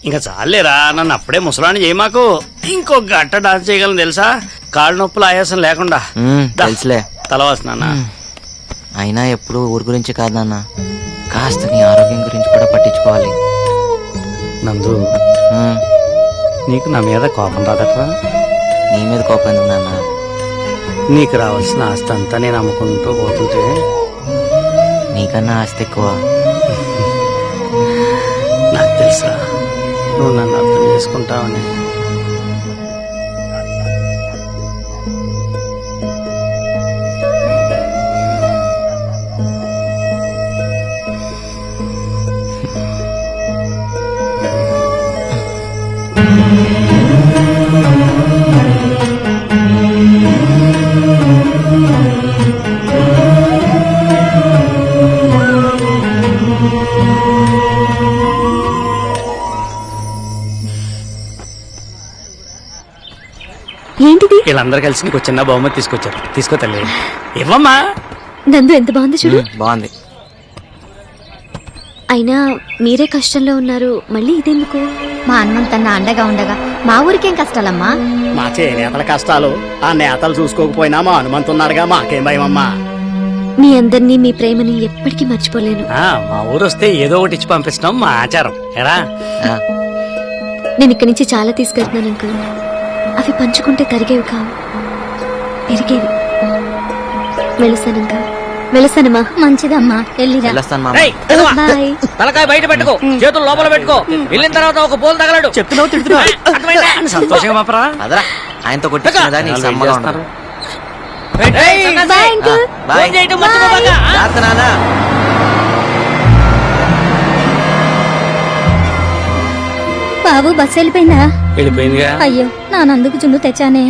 ఇంకా చాలేరా, నన్ను అప్పుడే ముసలాన్ని చేయి మాకు. ఇంకో గంట డాన్స్ చేయగలను తెలుసా, కాళ్ళు నొప్పులు ఆయాసం లేకుండా. తెలుసులే. తలవాసు నాన్న. అయినా ఎప్పుడు ఊరి గురించి కాదు నాన్న, కాస్త నీ ఆరోగ్యం గురించి కూడా పట్టించుకోవాలి. నందు, నీకు నా మీద కోపం రాదట్రా? నీ మీద కోపం ఎందుకు నాన్న? నీకు రావాల్సిన ఆస్తి అంతా నేను అమ్ముకుంటూ పోతుంటే నీకన్నా ఆస్తి ఎక్కువ. నాకు తెలుసా నువ్వు నన్ను అర్థం చేసుకుంటావని. ఏంటిది? వీళ్ళందరూ కలిసి నీకు చిన్న బహుమతి తీసుకొచ్చారు. తీసుకో తల్లి. ఇవ్వమ్మా. నందు ఎంత బాగుంది చూడు. బాగుంది. అయినా మీరే కష్టంలో ఉన్నారు, మళ్ళీ ఇదెందుకు? మా హనుమంతన్న అండగా ఉండగా మా ఊరికేం కష్టాలమ్మా. మా చేనేతల కష్టాలు ఆ నేతలు చూసుకోకపోయినా మా హనుమంతున్నాడుగా, మాకేం భయమమ్మా. మీ అందరినీ, మీ ప్రేమని ఎప్పటికీ మర్చిపోలేను. మా ఊరు వస్తే ఏదో ఒకటి ఇచ్చి పంపిస్తాం, మా ఆచారం. ఎరా నేను ఇక్కడి నుంచి చాలా తీసుకెళ్తున్నాను అంకుల్. అవి పంచుకుంటే తరిగేవి కావు, పెరిగేవి. వెళుస్తాను అంకుల్. వెళుస్తానమ్మా. మంచిదమ్మా, వెళ్ళిరా. బాయ్. తలకాయ బయట పెట్టుకో, చేతులు లోపల పెట్టుకో. వెళ్ళిన తర్వాత ఒక పోలు తగలడు. చెప్తున్నావు, తిడుతున్నావు. సంతోషంగా మాపరా. అదరా ఆయనతో కొట్టించుకున్నదా నీ సమ్మగా ఉండదు. Bye uncle. బాయ్. జాగ్రత్త నాన్న. బాబు బస్సు వెళ్ళిపోయిందా? వెళ్ళిపోయిందిగా. అయ్యో, నానందుకు జున్ను తెచ్చానే.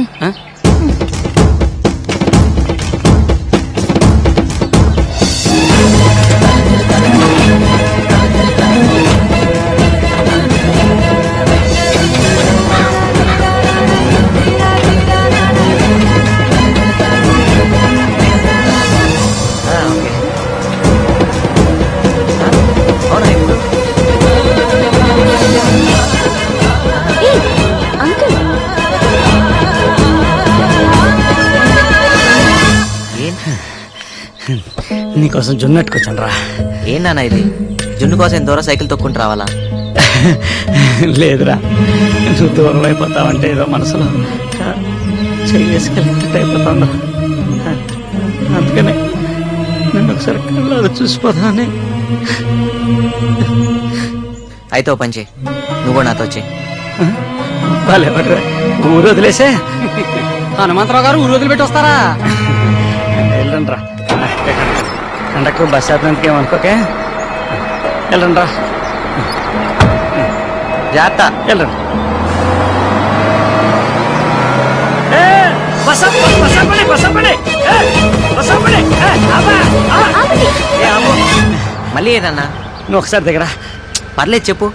నీకోసం జున్నట్టుకొచ్చాను రా. ఏం నాన్న ఇది? జున్ను కోసం ఎంత దూరం సైకిల్ తొక్కుంటూ రావాలా? లేదురా, నువ్వు దూరం అయిపోతావంటే ఏదో మనసులో చేసుకెళ్ళినట్టు అయిపోతుందా, అందుకనే నన్ను ఒకసారి కళ్ళలో చూసిపోతాని. అయితే ఓ పని చేయి, నువ్వు కూడా నాతో వచ్చి. వాళ్ళెవరు ఊరు వదిలేసే? హనుమంతరావు గారు ఊరు వదిలిపెట్టి వస్తారా? వెళ్ళండి రా. కండక్టర్ బస్ ఆపినందుకు ఏమనుకోకే. వెళ్ళండి రా. జాగ్రత్త. వెళ్ళండి. మళ్ళీ ఏదన్నా? నువ్వు ఒకసారి దగ్గర. పర్లేదు చెప్పు.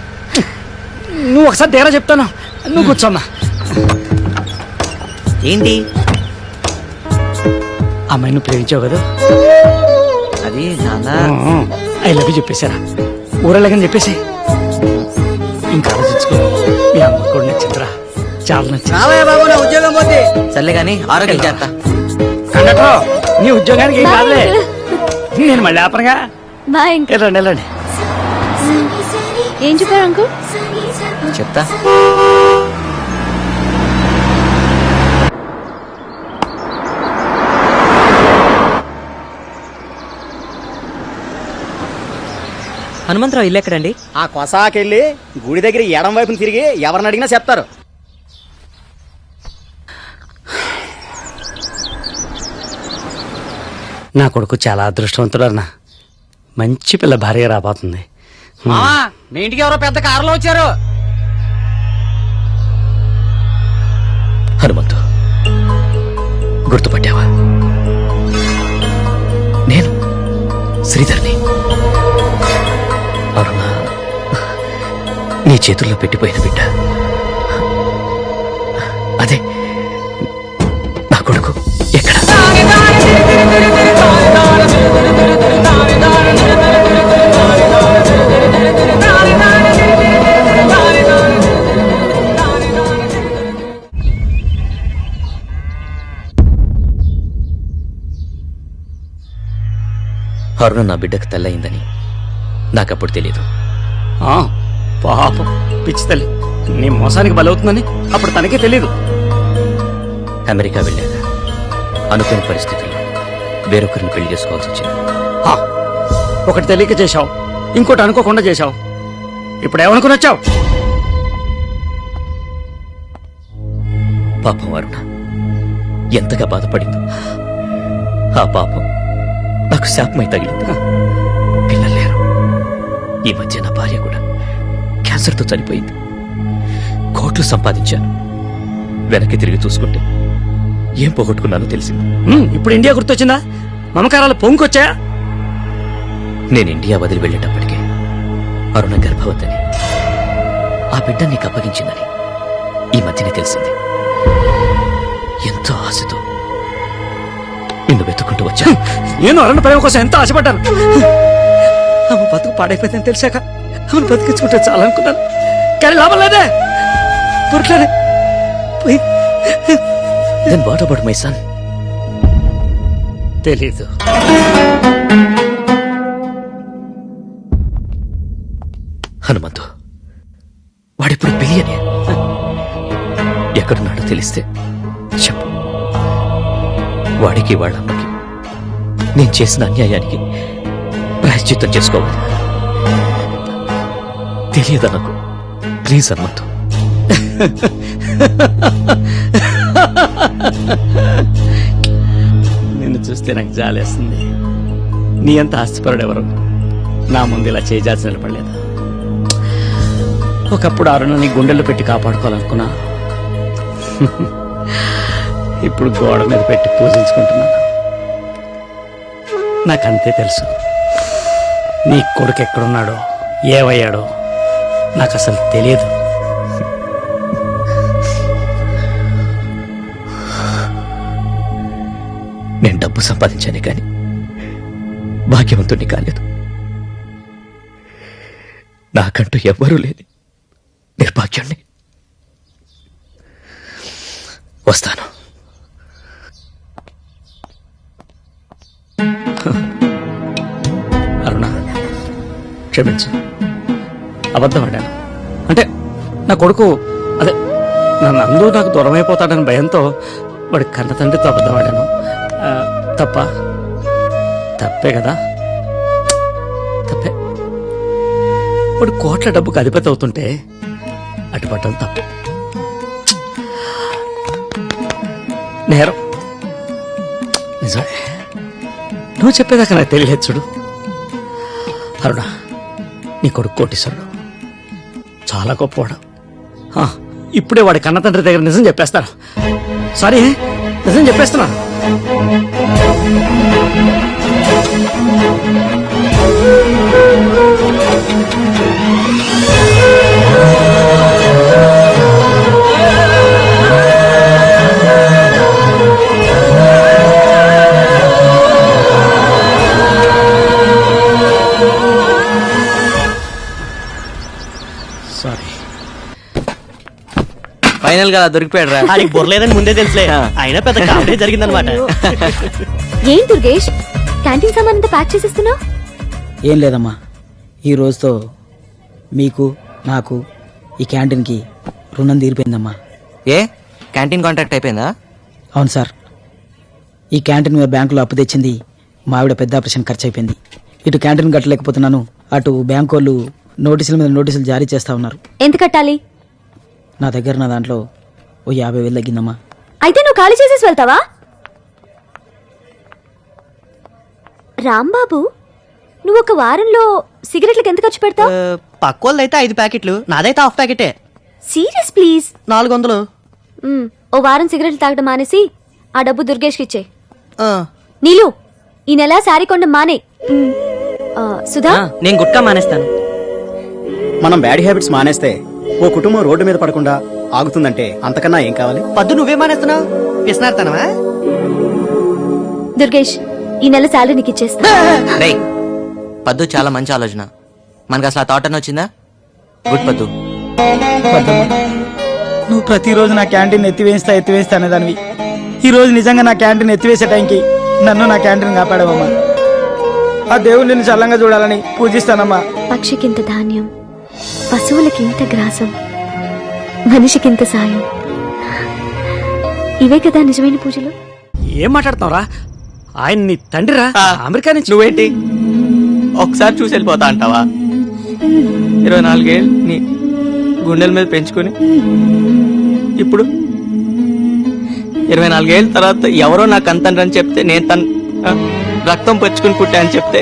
నువ్వు ఒకసారి దగ్గర చెప్తాను, నువ్వు కూర్చోమ్మా. ఏంటి? అమ్మాయి నువ్వు ప్రేమించావు కదా, అది నాన్న. ఐ లవ్ యూ చెప్పేశారా? ఊరలేకని చెప్పేసి ఇంకా ఆలోచించుకో. మీ అమ్మ కూడా నచ్చిందిరా, చాలా నచ్చింది. ఉద్యోగం పోతే సర్లే గాని ఆరోగ్యం చేస్తా. కండక్టర్, నీ ఉద్యోగానికి ఏం కాదులే, నేను మళ్ళీ ఆపనగా. Bye uncle. వెళ్ళండి వెళ్ళండి. ఏం చెప్పారు అంకుల్? చెప్తా. హనుమంతరావు ఇల్లు ఎక్కడండి? ఆ కొసాకెళ్ళి గుడి దగ్గర ఎడం వైపున తిరిగి ఎవరిని అడిగినా చెప్తారు. నా కొడుకు చాలా అదృష్టవంతుడు అన్న. మంచి పిల్ల భార్య రాబోతుంది. మీ ఇంటికి ఎవరో పెద్ద కారులో వచ్చారు. హనుమంతు, గుర్తుపట్టావా? నేను శ్రీధర్ని. అరుణ నీ చేతుల్లో పెట్టిపోయిన బిడ్డ అదే నా కొడుకు. ఎక్కడ? అరుణ నా బిడ్డకు తల్లయిందని నాకప్పుడు తెలియదు. ఆ, పాపం పిచ్చి తల్లి నీ మోసానికి బలవుతుందని అప్పుడు తనకే తెలియదు. అమెరికా వెళ్ళాక అనుకోని పరిస్థితుల్లో వేరొకరిని పెళ్లి చేసుకోవాల్సి వచ్చింది. ఆ, ఒకటి తెలియక చేశావు, ఇంకోటి అనుకోకుండా చేశావు. ఇప్పుడు ఏమనుకుని వచ్చావు? పాపం అరుణ ఎంతగా బాధపడిందో. ఆ పాపం నాకు శాపమై తగిలింది. పిల్లలు లేరు. ఈ మధ్య నా భార్య కూడా క్యాన్సర్తో చనిపోయింది. కోట్లు సంపాదించాను. వెనక్కి తిరిగి చూసుకుంటే ఏం పోగొట్టుకున్నానో తెలిసింది. ఇప్పుడు ఇండియా గుర్తొచ్చిందా? మమకారాలు పొంగుకొచ్చాయా? నేను ఇండియా వదిలి వెళ్ళేటప్పటికే అరుణ గర్భవతిని, ఆ బిడ్డ నీకు అప్పగించిందని ఈ మధ్యనే తెలిసింది. ఎంతో ఆశతో నిన్ను వెతుక్కుంటూ వచ్చా. నేను అరుణ ప్రేమ కోసం ఎంతో ఆశపడ్డాను. ఆమె బతుకు పాడైపోయిందని తెలిసాక ఆమెను బతికించుకుంటే చాలనుకున్నాను. కానీ లాభం లేదే, దొరకలేదే. Then what about my son? తెలీదు. హనుమంతు వాడిప్పుడు బిలియనే. ఎక్కడున్నాడో తెలిస్తే చెప్పు. వాడికి వాళ్ళ అమ్మకి నేను చేసిన అన్యాయానికి ప్రాయశ్చిత్తం చేసుకోవాలి. తెలియదా నాకు? ప్లీజ్ హనుమంతు. నిన్ను చూస్తే నాకు జాలేస్తుంది. నీ అంత ఆస్తిపరుడెవరు నా ముందు ఇలా చేయాల్సి నిలబడలేదు. ఒకప్పుడు అరుణని గుండెల్లో పెట్టి కాపాడుకోవాలనుకున్నా. ఇప్పుడు గోడ మీద పెట్టి పూజించుకుంటున్నాను. నాకంతే తెలుసు నీ కొడుకు ఎక్కడున్నాడో, ఏమయ్యాడో నాకు అసలు తెలియదు. నేను డబ్బు సంపాదించానే కాని భాగ్యవంతుణ్ణి కాలేదు. నాకంటూ ఎవ్వరూ లేని నిర్భాగ్యాన్ని. వస్తాను. అరుణ, క్షమించు, అబద్ధం ఆడాను. అంటే నా కొడుకు అదే నన్ను అందరూ నాకు దూరం అయిపోతాడని భయంతో వాడి కన్న తండ్రితో అబద్ధం ఆడాను. తప్ప తప్పే కదా? తప్పే. వాడు కోట్ల డబ్బుకు అధిపతి అవుతుంటే అడ్డుపట్టడం తప్పు, నేరం. నిజమే, నువ్వు చెప్పేదాకా నాకు తెలియలేదు. చూడు అరుణ, నీ కొడుకు కోటీశ్వరుడు, చాలా గొప్పవాడు. ఇప్పుడే వాడి కన్న తండ్రి దగ్గర నిజం చెప్పేస్తాను. సారీ, నిజం చెప్పేస్తున్నా. సారీ. ఫైనల్ గా దొరికిపోయాడు రా. అది బొర్లేదని ముందే తెలుసులే. అయినా పెద్ద కామెడీ జరిగిందనమాట. ఏం దుర్గేష్, క్యాంటీన్ సామాన్ అంతా ప్యాక్ చేసిస్తున్నావు? ఏం లేదమ్మా, ఈ రోజుతో మీకు నాకు ఈ క్యాంటీన్కి రుణం తీరిపోయిందమ్మా. ఏ క్యాంటీన్ కాంట్రాక్ట్ అయిపోయిందా? అవును సార్, ఈ క్యాంటీన్ మీద బ్యాంకులో అప్పు తెచ్చింది మా ఆవిడ పెద్ద ఆపరేషన్ ఖర్చు అయిపోయింది. ఇటు క్యాంటీన్ కట్టలేకపోతున్నాను, అటు బ్యాంకు వాళ్ళు నోటీసుల మీద నోటీసులు జారీ చేస్తా ఉన్నారు. ఎంత కట్టాలి? నా దగ్గర నా దాంట్లో ఓ 50,000 తగ్గిందమ్మా. అయితే నువ్వు ఖాళీ చేసేసి వెళ్తావా? రాంబాబు, నువ్వు ఒక వారంలో సిగరెట్లకు ఎంత ఖర్చు పెడతావు? పక్కోళ్ళైతే 5 ప్యాకెట్లు, నాదైతే హాఫ్ ప్యాకెటే. Serious please. 400. ఓ వారం సిగరెట్లు తాగడం మానేసి ఆ డబ్బు దుర్గేష్కి ఇచ్చే. ఆ, నీలు, ఈ నెల శారీ కొండ మానే. సుధా, నేను గుట్కా మానేస్తాను. మనం బ్యాడ్ హ్యాబిట్స్ మానేస్తే ఓ కుటుంబం రోడ్డు మీద పడకుండా ఆగుతుందంటే అంతకన్నా ఏం కావాలి? పద్దు నువ్వే మానేస్తున్నావు, పిసినారుతానవా? దుర్గేష్, ఈ నెల శాలరీ నీకు ఇచ్చేస్తా. రేయ్, పద్దు చాలా మంచి ఆలోచన. మనకు అసలు ఆ థాట్ అని వచ్చిందా? గుడ్ పద్దు. నువ్వు ప్రతిరోజు నా క్యాంటీన్ ఎత్తివేస్తా అనేదానివి. ఈ రోజు నిజంగా నా క్యాంటీన్ ఎత్తివేసే టైంకి నన్ను నా క్యాంటీన్ కాపాడవమ్మా. ఆ దేవుడు నిన్ను చల్లంగా చూడాలని పూజిస్తానమ్మా. పక్షికింత ధాన్యం, పశువులకింత గ్రాసం, మనిషికింత సాయం. ఇవే కదా నిజమైన పూజలు. ఏం మాట్లాడుతున్నావురా? ఆయన నీ తండ్రిరా, అమెరికా నుంచి. నువ్వేంటి ఒకసారి చూసి వెళ్ళిపోతా అంటావా? 24 ఏళ్ళు నీ గుండెల మీద పెంచుకొని ఇప్పుడు 24 ఏళ్ళ తర్వాత ఎవరో నాకు అంతని చెప్తే నేను తన రక్తం పరుచుకుని పుట్టా అని చెప్తే